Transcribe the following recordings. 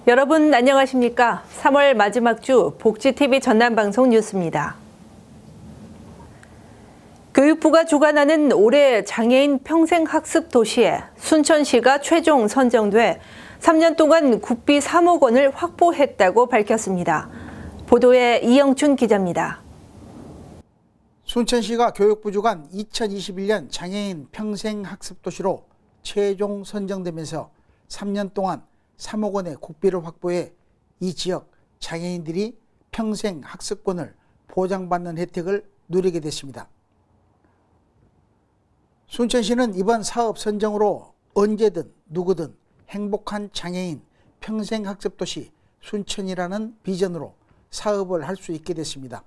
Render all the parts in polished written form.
여러분 안녕하십니까? 3월 마지막 주 복지TV 전남방송 뉴스입니다. 교육부가 주관하는 올해 장애인 평생학습 도시에 순천시가 최종 선정돼 3년 동안 국비 3억 원을 확보했다고 밝혔습니다. 보도에 이영춘 기자입니다. 순천시가 교육부 주관 2021년 장애인 평생학습 도시로 최종 선정되면서 3년 동안 3억 원의 국비를 확보해 이 지역 장애인들이 평생 학습권을 보장받는 혜택을 누리게 됐습니다. 순천시는 이번 사업 선정으로 언제든 누구든 행복한 장애인 평생학습도시 순천이라는 비전으로 사업을 할 수 있게 됐습니다.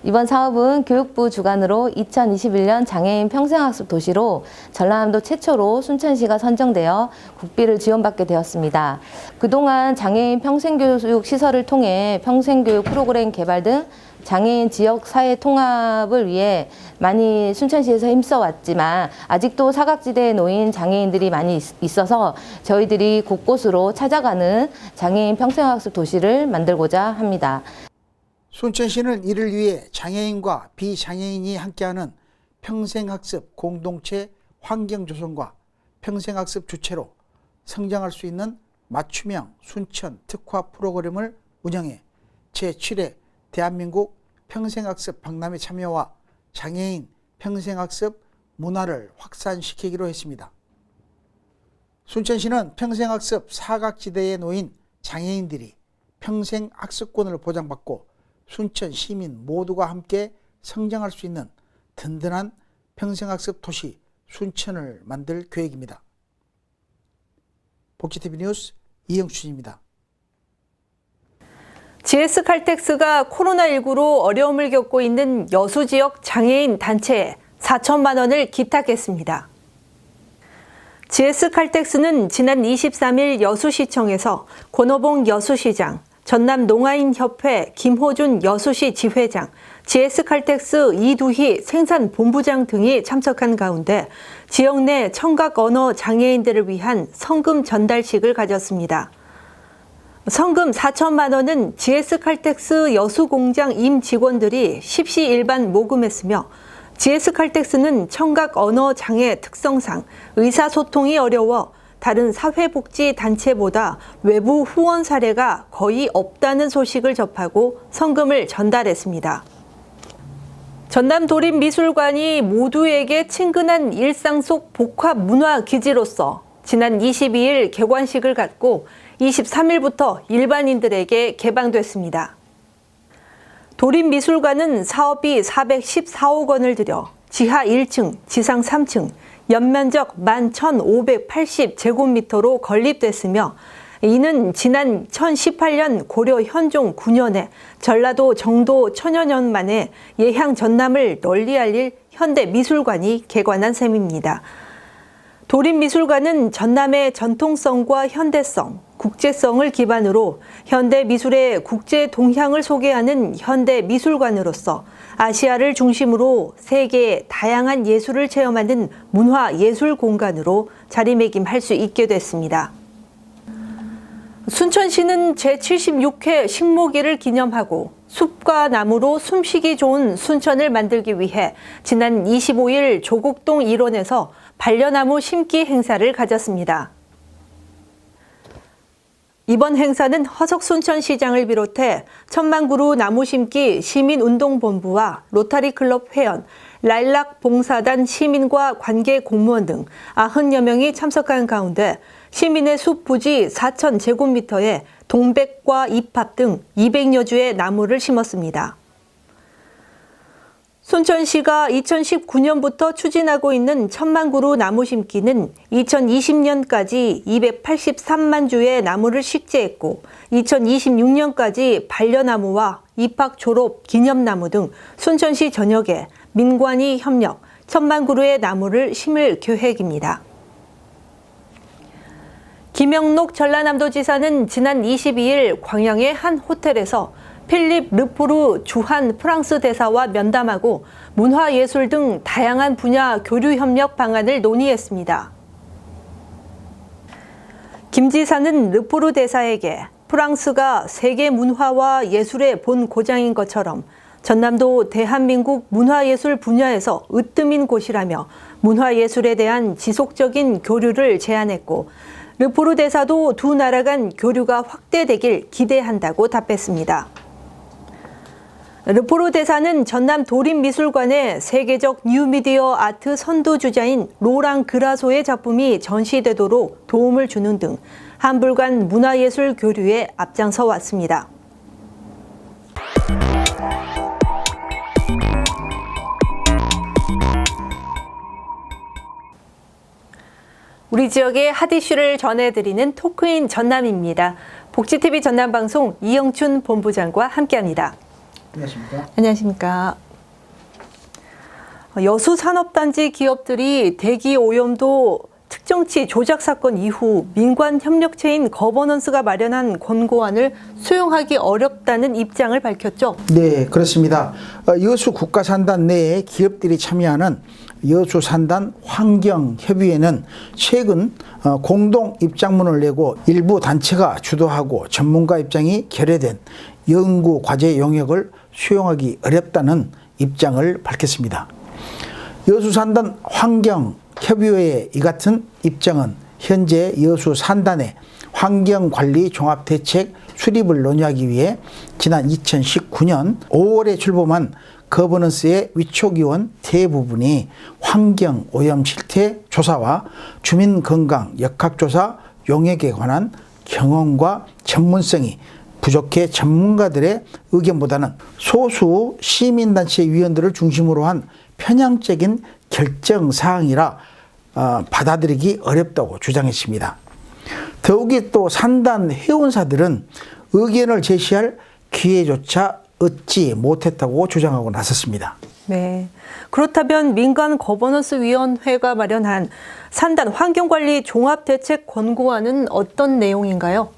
이번 사업은 교육부 주관으로 2021년 장애인 평생학습 도시로 전라남도 최초로 순천시가 선정되어 국비를 지원받게 되었습니다. 그동안 장애인 평생교육 시설을 통해 평생교육 프로그램 개발 등 장애인 지역 사회 통합을 위해 많이 순천시에서 힘써왔지만 아직도 사각지대에 놓인 장애인들이 많이 있어서 저희들이 곳곳으로 찾아가는 장애인 평생학습 도시를 만들고자 합니다. 순천시는 이를 위해 장애인과 비장애인이 함께하는 평생학습 공동체 환경조성과 평생학습 주체로 성장할 수 있는 맞춤형 순천 특화 프로그램을 운영해 제7회 대한민국 평생학습 박람회 참여와 장애인 평생학습 문화를 확산시키기로 했습니다. 순천시는 평생학습 사각지대에 놓인 장애인들이 평생학습권을 보장받고 순천 시민 모두가 함께 성장할 수 있는 든든한 평생학습 도시 순천을 만들 계획입니다. 복지TV 뉴스 이영춘입니다. GS칼텍스가 코로나19로 어려움을 겪고 있는 여수 지역 장애인 단체에 4천만 원을 기탁했습니다. GS칼텍스는 지난 23일 여수시청에서 권오봉 여수시장, 전남농아인협회 김호준 여수시 지회장, GS칼텍스 이두희 생산본부장 등이 참석한 가운데 지역 내 청각 언어 장애인들을 위한 성금 전달식을 가졌습니다. 성금 4천만 원은 GS칼텍스 여수공장 임직원들이 십시일반 모금했으며 GS칼텍스는 청각 언어 장애 특성상 의사소통이 어려워 다른 사회복지 단체보다 외부 후원 사례가 거의 없다는 소식을 접하고 성금을 전달했습니다. 전남도립미술관이 모두에게 친근한 일상 속 복합 문화 기지로서 지난 22일 개관식을 갖고 23일부터 일반인들에게 개방됐습니다. 도립미술관은 사업비 414억 원을 들여 지하 1층, 지상 3층, 연면적 11,580제곱미터로 건립됐으며 이는 지난 1018년 고려 현종 9년에 전라도 정도 천여년 만에 예향 전남을 널리 알릴 현대미술관이 개관한 셈입니다. 도립미술관은 전남의 전통성과 현대성, 국제성을 기반으로 현대미술의 국제 동향을 소개하는 현대미술관으로서 아시아를 중심으로 세계의 다양한 예술을 체험하는 문화예술 공간으로 자리매김할 수 있게 됐습니다. 순천시는 제76회 식목일을 기념하고 숲과 나무로 숨쉬기 좋은 순천을 만들기 위해 지난 25일 조곡동 일원에서 반려나무 심기 행사를 가졌습니다. 이번 행사는 허석순천시장을 비롯해 천만그루 나무심기 시민운동본부와 로타리클럽 회원, 라일락봉사단 시민과 관계 공무원 등 90여 명이 참석한 가운데 시민의 숲 부지 4,000제곱미터에 동백과 잎합 등 200여 주의 나무를 심었습니다. 순천시가 2019년부터 추진하고 있는 천만그루 나무 심기는 2020년까지 283만 주의 나무를 식재했고 2026년까지 반려나무와 입학 졸업 기념나무 등 순천시 전역에 민관이 협력 천만그루의 나무를 심을 계획입니다. 김영록 전라남도지사는 지난 22일 광양의 한 호텔에서 필립 르포르 주한 프랑스 대사와 면담하고 문화예술 등 다양한 분야 교류 협력 방안을 논의했습니다. 김 지사는 르포르 대사에게 프랑스가 세계 문화와 예술의 본 고장인 것처럼 전남도 대한민국 문화예술 분야에서 으뜸인 곳이라며 문화예술에 대한 지속적인 교류를 제안했고, 르포르 대사도 두 나라 간 교류가 확대되길 기대한다고 답했습니다. 르포르 대사는 전남 도립미술관에 세계적 뉴미디어 아트 선도주자인 로랑 그라소의 작품이 전시되도록 도움을 주는 등 한불 간 문화예술 교류에 앞장서 왔습니다. 우리 지역의 핫 이슈를 전해드리는 토크인 전남입니다. 복지TV 전남방송 이영춘 본부장과 함께합니다. 안녕하십니까? 안녕하십니까. 여수산업단지 기업들이 대기 오염도 측정치 조작 사건 이후 민관협력체인 거버넌스가 마련한 권고안을 수용하기 어렵다는 입장을 밝혔죠. 네, 그렇습니다. 여수 국가산단 내에 기업들이 참여하는 여수산단 환경협의회는 최근 공동 입장문을 내고 일부 단체가 주도하고 전문가 입장이 결여된 연구 과제 용역을 수용하기 어렵다는 입장을 밝혔습니다. 여수산단 환경협의회의 이 같은 입장은 현재 여수산단의 환경관리 종합대책 수립을 논의하기 위해 지난 2019년 5월에 출범한 거버넌스의 위촉위원 대부분이 환경오염 실태 조사와 주민건강 역학조사 용역에 관한 경험과 전문성이 부족해 전문가들의 의견보다는 소수 시민단체 위원들을 중심으로 한 편향적인 결정사항이라 받아들이기 어렵다고 주장했습니다. 더욱이 또 산단 회원사들은 의견을 제시할 기회조차 얻지 못했다고 주장하고 나섰습니다. 네. 그렇다면 민간 거버넌스 위원회가 마련한 산단 환경관리 종합대책 권고안은 어떤 내용인가요?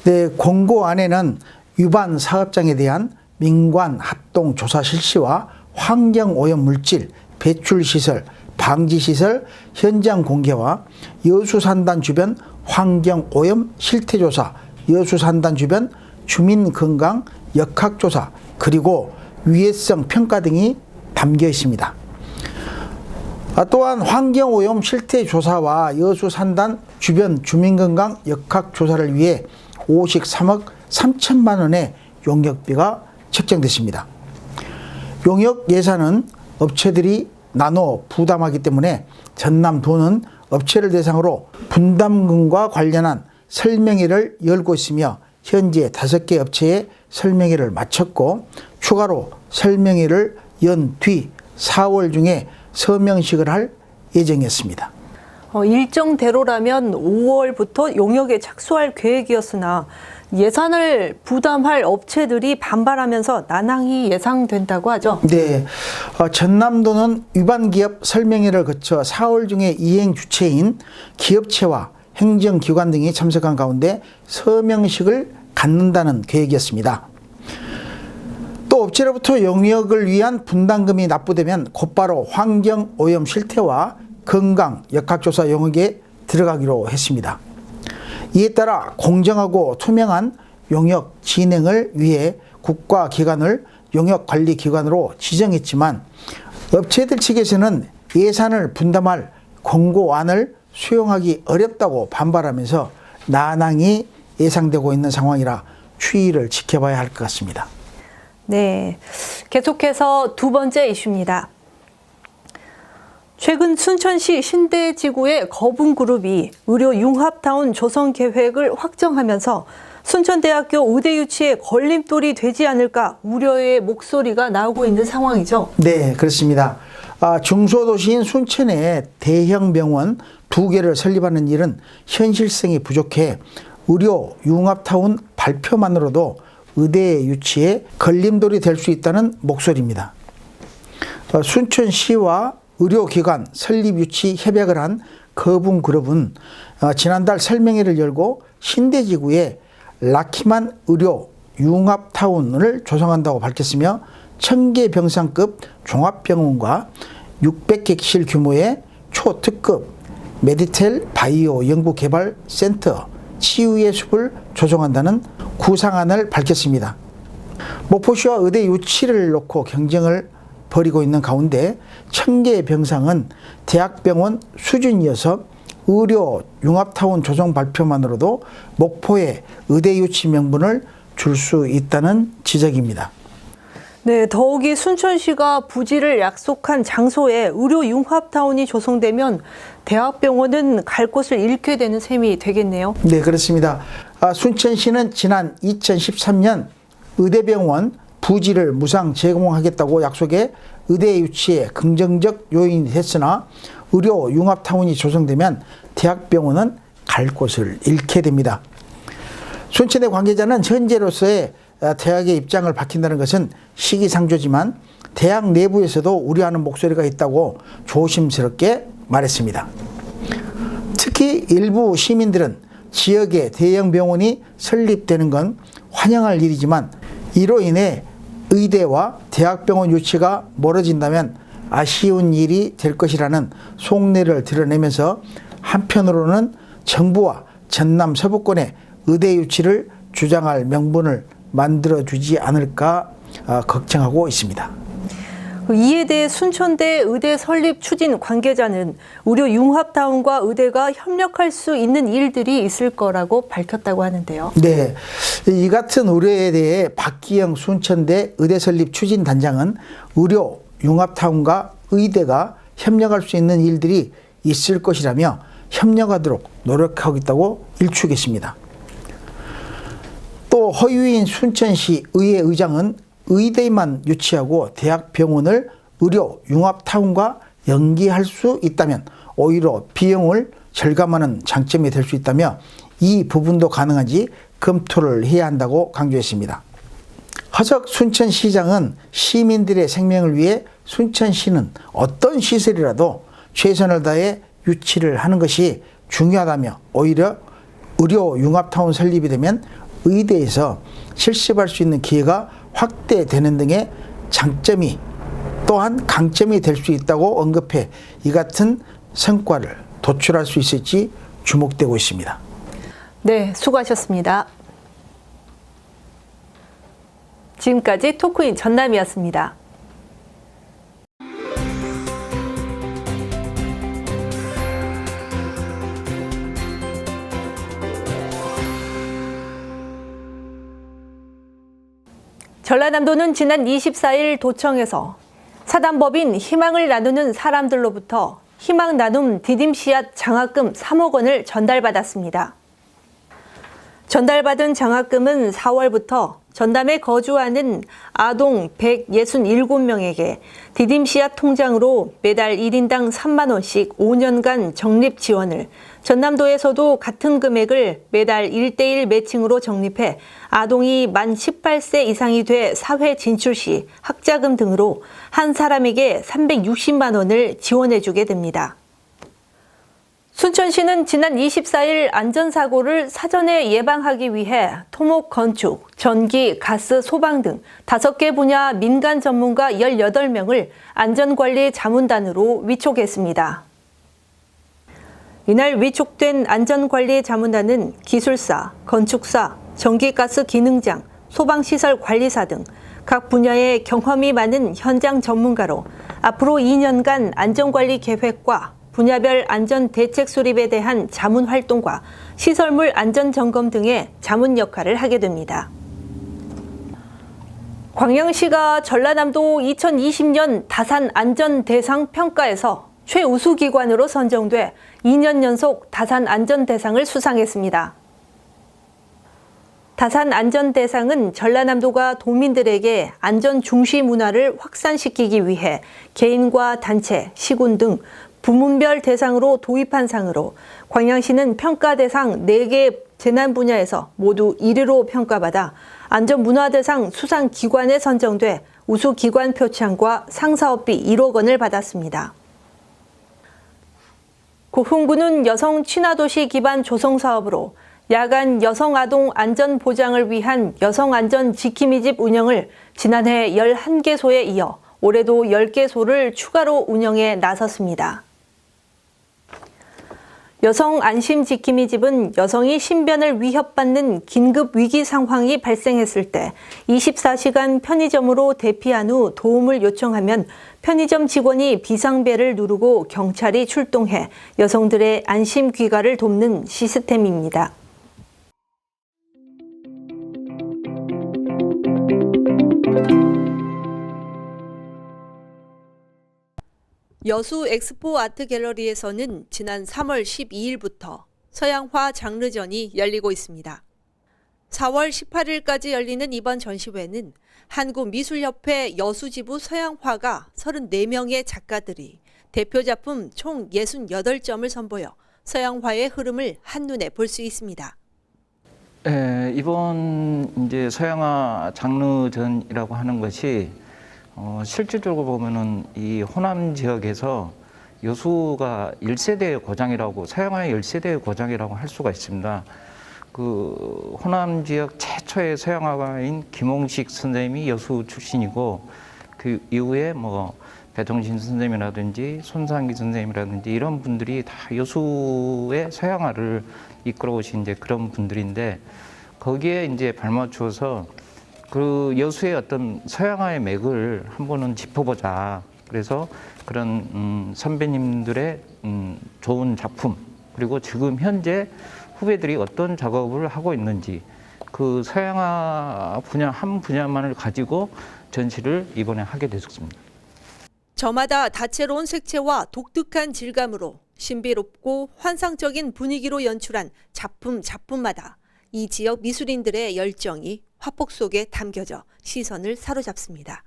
네, 권고안에는 위반 사업장에 대한 민관 합동 조사 실시와 환경오염 물질 배출 시설, 방지 시설 현장 공개와 여수산단 주변 환경오염 실태조사, 여수산단 주변 주민건강 역학조사, 그리고 위해성 평가 등이 담겨 있습니다. 또한 환경오염 실태조사와 여수산단 주변 주민건강 역학조사를 위해 53억 3천만 원의 용역비가 책정됐습니다. 용역 예산은 업체들이 나눠 부담하기 때문에 전남도는 업체를 대상으로 분담금과 관련한 설명회를 열고 있으며 현재 5개 업체에 설명회를 마쳤고 추가로 설명회를 연 뒤 4월 중에 서명식을 할 예정이었습니다. 일정대로라면 5월부터 용역에 착수할 계획이었으나 예산을 부담할 업체들이 반발하면서 난항이 예상된다고 하죠. 네, 전남도는 위반 기업 설명회를 거쳐 4월 중에 이행 주체인 기업체와 행정기관 등이 참석한 가운데 서명식을 갖는다는 계획이었습니다. 또 업체로부터 용역을 위한 분담금이 납부되면 곧바로 환경오염 실태와 건강 역학조사 용역에 들어가기로 했습니다. 이에 따라 공정하고 투명한 용역 진행을 위해 국가기관을 용역관리기관으로 지정했지만 업체들 측에서는 예산을 분담할 권고안을 수용하기 어렵다고 반발하면서 난항이 예상되고 있는 상황이라 추이를 지켜봐야 할 것 같습니다. 네, 계속해서 두 번째 이슈입니다. 최근 순천시 신대지구의 거분그룹이 의료 융합타운 조성 계획을 확정하면서 순천대학교 의대 유치에 걸림돌이 되지 않을까 우려의 목소리가 나오고 있는 상황이죠. 네, 그렇습니다. 중소도시인 순천에 대형 병원 2개를 설립하는 일은 현실성이 부족해 의료 융합타운 발표만으로도 의대 유치에 걸림돌이 될 수 있다는 목소리입니다. 순천시와 의료기관 설립 유치 협약을 한 거분그룹은 지난달 설명회를 열고 신대지구에 라키만 의료 융합타운을 조성한다고 밝혔으며 1000개 병상급 종합병원과 600객실 규모의 초특급 메디텔 바이오 연구개발센터, 치유의 숲을 조성한다는 구상안을 밝혔습니다. 목포시와 의대 유치를 놓고 경쟁을 벌이고 있는 가운데 1000개의 병상은 대학병원 수준이어서 의료 융합타운 조성 발표만으로도 목포의 의대 유치 명분을 줄 수 있다는 지적입니다. 네, 더욱이 순천시가 부지를 약속한 장소에 의료 융합타운이 조성되면 대학병원은 갈 곳을 잃게 되는 셈이 되겠네요. 네, 그렇습니다. 순천시는 지난 2013년 의대병원 부지를 무상 제공하겠다고 약속해 의대 유치에 긍정적 요인이 됐으나 의료 융합타운이 조성되면 대학병원은 갈 곳을 잃게 됩니다. 순천의 관계자는 현재로서의 대학의 입장을 밝힌다는 것은 시기상조지만 대학 내부에서도 우려하는 목소리가 있다고 조심스럽게 말했습니다. 특히 일부 시민들은 지역에 대형 병원이 설립되는 건 환영할 일이지만 이로 인해 의대와 대학병원 유치가 멀어진다면 아쉬운 일이 될 것이라는 속내를 드러내면서 한편으로는 정부와 전남 서부권의 의대 유치를 주장할 명분을 만들어주지 않을까 걱정하고 있습니다. 이에 대해 순천대 의대 설립 추진 관계자는 의료 융합타운과 의대가 협력할 수 있는 일들이 있을 거라고 밝혔다고 하는데요. 네, 이 같은 우려에 대해 박기영 순천대 의대 설립 추진 단장은 의료 융합타운과 의대가 협력할 수 있는 일들이 있을 것이라며 협력하도록 노력하고 있다고 일축했습니다. 또 허유인 순천시 의회 의장은 의대만 유치하고 대학병원을 의료 융합타운과 연계할 수 있다면 오히려 비용을 절감하는 장점이 될 수 있다며 이 부분도 가능한지 검토를 해야 한다고 강조했습니다. 허석 순천시장은 시민들의 생명을 위해 순천시는 어떤 시설이라도 최선을 다해 유치를 하는 것이 중요하다며 오히려 의료 융합타운 설립이 되면 의대에서 실습할 수 있는 기회가 확대되는 등의 장점이 또한 강점이 될 수 있다고 언급해 이 같은 성과를 도출할 수 있을지 주목되고 있습니다. 네, 수고하셨습니다. 지금까지 토크인 전남이었습니다. 전라남도는 지난 24일 도청에서 사단법인 희망을 나누는 사람들로부터 희망 나눔 디딤 씨앗 장학금 3억 원을 전달받았습니다. 전달받은 장학금은 4월부터 전남에 거주하는 아동 167명에게 디딤 씨앗 통장으로 매달 1인당 3만 원씩 5년간 적립 지원을, 전남도에서도 같은 금액을 매달 1:1 매칭으로 적립해 아동이 만 18세 이상이 돼 사회 진출 시 학자금 등으로 한 사람에게 360만 원을 지원해주게 됩니다. 순천시는 지난 24일 안전사고를 사전에 예방하기 위해 토목, 건축, 전기, 가스, 소방 등 5개 분야 민간 전문가 18명을 안전관리 자문단으로 위촉했습니다. 이날 위촉된 안전관리 자문단은 기술사, 건축사, 전기가스 기능장, 소방시설 관리사 등 각 분야의 경험이 많은 현장 전문가로 앞으로 2년간 안전관리 계획과 분야별 안전대책 수립에 대한 자문 활동과 시설물 안전점검 등의 자문 역할을 하게 됩니다. 광양시가 전라남도 2020년 다산 안전대상 평가에서 최우수 기관으로 선정돼 2년 연속 다산 안전대상을 수상했습니다. 다산 안전대상은 전라남도가 도민들에게 안전 중시 문화를 확산시키기 위해 개인과 단체, 시군 등 부문별 대상으로 도입한 상으로 광양시는 평가 대상 4개 재난 분야에서 모두 1위로 평가받아 안전문화대상 수상기관에 선정돼 우수기관 표창과 상사업비 1억 원을 받았습니다. 고흥구는 여성 친화도시 기반 조성사업으로 야간 여성아동 안전보장을 위한 여성안전지킴이집 운영을 지난해 11개소에 이어 올해도 10개소를 추가로 운영에 나섰습니다. 여성 안심 지킴이 집은 여성이 신변을 위협받는 긴급 위기 상황이 발생했을 때 24시간 편의점으로 대피한 후 도움을 요청하면 편의점 직원이 비상벨을 누르고 경찰이 출동해 여성들의 안심 귀가를 돕는 시스템입니다. 여수 엑스포 아트 갤러리에서는 지난 3월 12일부터 서양화 장르전이 열리고 있습니다. 4월 18일까지 열리는 이번 전시회는 한국미술협회 여수지부 서양화가 34명의 작가들이 대표 작품 총 68점을 선보여 서양화의 흐름을 한눈에 볼 수 있습니다. 이번 이제 서양화 장르전이라고 하는 것이 실질적으로 보면은 이 호남 지역에서 여수가 1세대의 고장이라고, 서양화의 1세대의 고장이라고 할 수가 있습니다. 그 호남 지역 최초의 서양화가인 김홍식 선생님이 여수 출신이고, 그 이후에 뭐 배동신 선생님이라든지 손상기 선생님이라든지 이런 분들이 다 여수의 서양화를 이끌어 오신 이제 그런 분들인데, 거기에 이제 발맞추어서 그 여수의 어떤 서양화의 맥을 한번은 짚어보자. 그래서 그런 선배님들의 좋은 작품, 그리고 지금 현재 후배들이 어떤 작업을 하고 있는지, 그 서양화 분야 한 분야만을 가지고 전시를 이번에 하게 됐습니다. 저마다 다채로운 색채와 독특한 질감으로 신비롭고 환상적인 분위기로 연출한 작품마다 이 지역 미술인들의 열정이 화폭 속에 담겨져 시선을 사로잡습니다.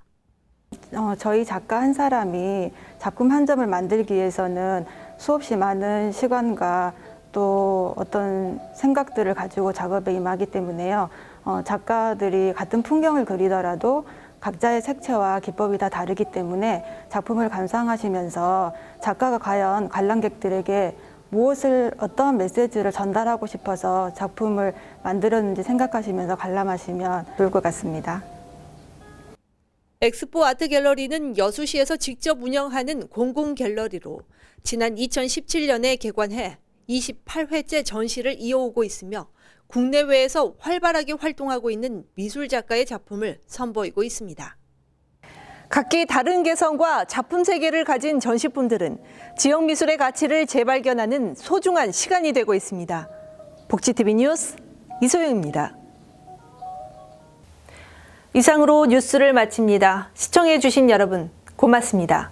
저희 작가 한 사람이 작품 한 점을 만들기 위해서는 수없이 많은 시간과 또 어떤 생각들을 가지고 작업에 임하기 때문에요. 작가들이 같은 풍경을 그리더라도 각자의 색채와 기법이 다 다르기 때문에 작품을 감상하시면서 작가가 과연 관람객들에게 어떠한 메시지를 전달하고 싶어서 작품을 만들었는지 생각하시면서 관람하시면 좋을 것 같습니다. 엑스포 아트 갤러리는 여수시에서 직접 운영하는 공공 갤러리로 지난 2017년에 개관해 28회째 전시를 이어오고 있으며 국내외에서 활발하게 활동하고 있는 미술 작가의 작품을 선보이고 있습니다. 각기 다른 개성과 작품 세계를 가진 전시품들은 지역 미술의 가치를 재발견하는 소중한 시간이 되고 있습니다. 복지TV 뉴스 이소영입니다. 이상으로 뉴스를 마칩니다. 시청해 주신 여러분 고맙습니다.